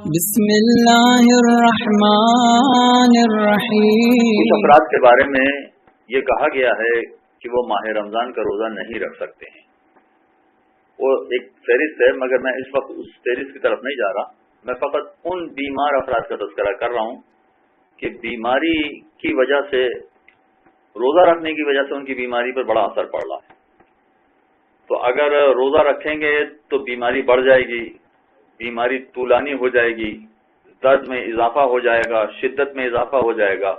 بسم اللہ الرحمن الرحیم۔ کچھ افراد کے بارے میں یہ کہا گیا ہے کہ وہ ماہ رمضان کا روزہ نہیں رکھ سکتے ہیں۔ وہ ایک فہرست ہے، مگر میں اس وقت اس فہرست کی طرف نہیں جا رہا۔ میں فقط ان بیمار افراد کا تذکرہ کر رہا ہوں کہ بیماری کی وجہ سے، روزہ رکھنے کی وجہ سے ان کی بیماری پر بڑا اثر پڑ رہا ہے۔ تو اگر روزہ رکھیں گے تو بیماری بڑھ جائے گی، بیماری طولانی ہو جائے گی، درد میں اضافہ ہو جائے گا، شدت میں اضافہ ہو جائے گا۔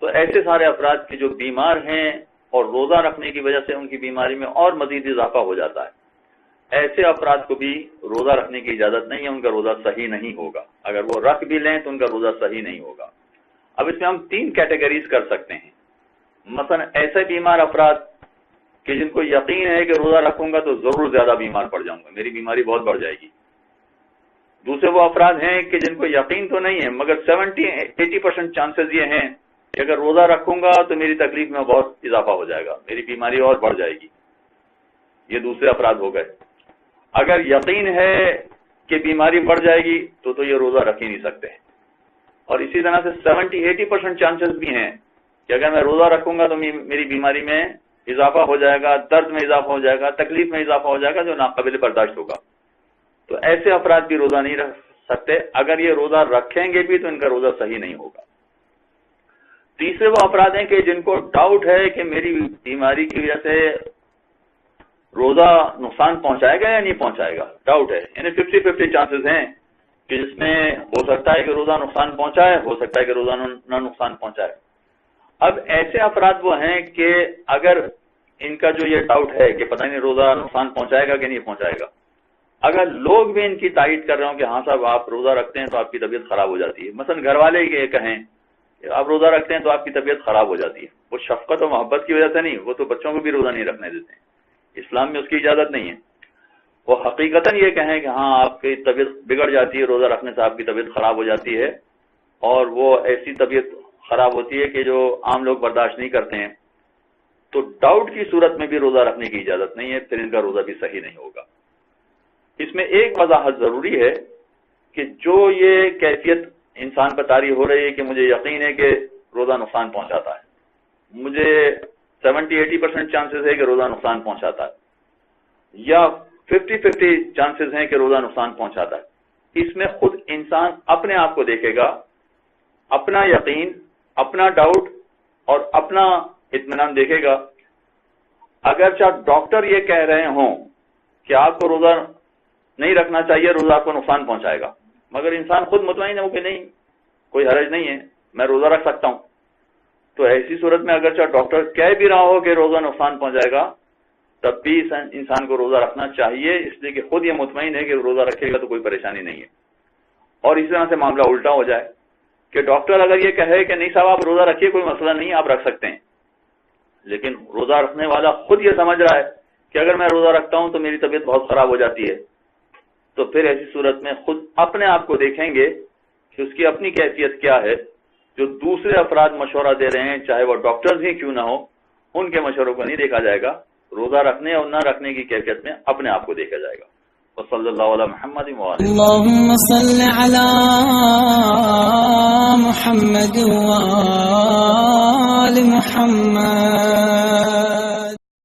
تو ایسے سارے افراد کے جو بیمار ہیں اور روزہ رکھنے کی وجہ سے ان کی بیماری میں اور مزید اضافہ ہو جاتا ہے، ایسے افراد کو بھی روزہ رکھنے کی اجازت نہیں ہے، ان کا روزہ صحیح نہیں ہوگا۔ اگر وہ رکھ بھی لیں تو ان کا روزہ صحیح نہیں ہوگا۔ اب اس میں ہم 3 کیٹیگریز کر سکتے ہیں۔ مثلا ایسے بیمار افراد کہ جن کو یقین ہے کہ روزہ رکھوں گا تو ضرور زیادہ بیمار پڑ جاؤں گا، میری بیماری بہت بڑھ جائے گی۔ دوسرے وہ افراد ہیں کہ جن کو یقین تو نہیں ہے، مگر 70-80% چانسز یہ ہیں کہ اگر روزہ رکھوں گا تو میری تکلیف میں بہت اضافہ ہو جائے گا، میری بیماری اور بڑھ جائے گی۔ یہ دوسرے افراد ہو گئے۔ اگر یقین ہے کہ بیماری بڑھ جائے گی تو یہ روزہ رکھ ہی نہیں سکتے۔ اور اسی طرح سے 70-80% چانسز بھی ہیں کہ اگر میں روزہ رکھوں گا تو میری بیماری میں اضافہ ہو جائے گا، درد میں اضافہ ہو جائے گا، تکلیف میں اضافہ ہو جائے گا جو ناقابل برداشت ہوگا۔ تو ایسے افراد بھی روزہ نہیں رکھ سکتے۔ اگر یہ روزہ رکھیں گے بھی تو ان کا روزہ صحیح نہیں ہوگا۔ تیسرے وہ افراد ہیں کہ جن کو ڈاؤٹ ہے کہ میری بیماری کی وجہ سے روزہ نقصان پہنچائے گا یا نہیں پہنچائے گا، ڈاؤٹ ہے، یعنی 50-50 چانسز ہیں کہ جس میں ہو سکتا ہے کہ روزہ نقصان پہنچائے، ہو سکتا ہے کہ روزہ نہ نقصان پہنچائے۔ اب ایسے افراد وہ ہیں کہ اگر ان کا جو یہ ڈاؤٹ ہے کہ پتہ نہیں روزہ نقصان پہنچائے گا کہ نہیں پہنچائے گا، اگر لوگ بھی ان کی تائید کر رہے ہوں کہ ہاں صاحب آپ روزہ رکھتے ہیں تو آپ کی طبیعت خراب ہو جاتی ہے، مثلا گھر والے یہ کہیں کہ آپ روزہ رکھتے ہیں تو آپ کی طبیعت خراب ہو جاتی ہے، وہ شفقت و محبت کی وجہ سے نہیں، وہ تو بچوں کو بھی روزہ نہیں رکھنے دیتے ہیں، اسلام میں اس کی اجازت نہیں ہے۔ وہ حقیقتاً یہ کہیں کہ ہاں آپ کی طبیعت بگڑ جاتی ہے، روزہ رکھنے سے آپ کی طبیعت خراب ہو جاتی ہے، اور وہ ایسی طبیعت خراب ہوتی ہے کہ جو عام لوگ برداشت نہیں کرتے ہیں، تو ڈاؤٹ کی صورت میں بھی روزہ رکھنے کی اجازت نہیں ہے، پھر ان کا روزہ بھی صحیح نہیں ہوگا۔ اس میں ایک وضاحت ضروری ہے کہ جو یہ کیفیت انسان پر طاری ہو رہی ہے کہ مجھے یقین ہے کہ روزہ نقصان پہنچاتا ہے، مجھے 70-80% چانسز ہے کہ روزہ نقصان پہنچاتا ہے، یا 50-50 چانسز ہیں کہ روزہ نقصان پہنچاتا ہے، اس میں خود انسان اپنے آپ کو دیکھے گا، اپنا یقین، اپنا ڈاؤٹ اور اپنا اطمینان دیکھے گا۔ اگرچہ ڈاکٹر یہ کہہ رہے ہوں کہ آپ کو روزہ نہیں رکھنا چاہیے، روزہ آپ کو نقصان پہنچائے گا، مگر انسان خود مطمئن ہے کہ نہیں، کوئی حرج نہیں ہے، میں روزہ رکھ سکتا ہوں، تو ایسی صورت میں اگرچہ ڈاکٹر کہہ بھی رہا ہو کہ روزہ نقصان پہنچائے گا، تب بھی انسان کو روزہ رکھنا چاہیے، اس لیے کہ خود یہ مطمئن ہے کہ روزہ رکھے گا تو کوئی پریشانی نہیں ہے۔ اور اسی طرح سے معاملہ الٹا ہو جائے کہ ڈاکٹر اگر یہ کہے کہ نہیں صاحب آپ روزہ رکھیے، کوئی مسئلہ نہیں، آپ رکھ سکتے ہیں، لیکن روزہ رکھنے والا خود یہ سمجھ رہا ہے کہ اگر میں روزہ رکھتا ہوں تو میری طبیعت بہت خراب ہو جاتی ہے، تو پھر ایسی صورت میں خود اپنے آپ کو دیکھیں گے کہ اس کی اپنی کیفیت کیا ہے۔ جو دوسرے افراد مشورہ دے رہے ہیں، چاہے وہ ڈاکٹرز ہی کیوں نہ ہو، ان کے مشوروں کو نہیں دیکھا جائے گا، روزہ رکھنے اور نہ رکھنے کی کیفیت میں اپنے آپ کو دیکھا جائے گا۔ وصلی اللہ علی محمد وآلہ اللہم صل علی محمد وآل محمد۔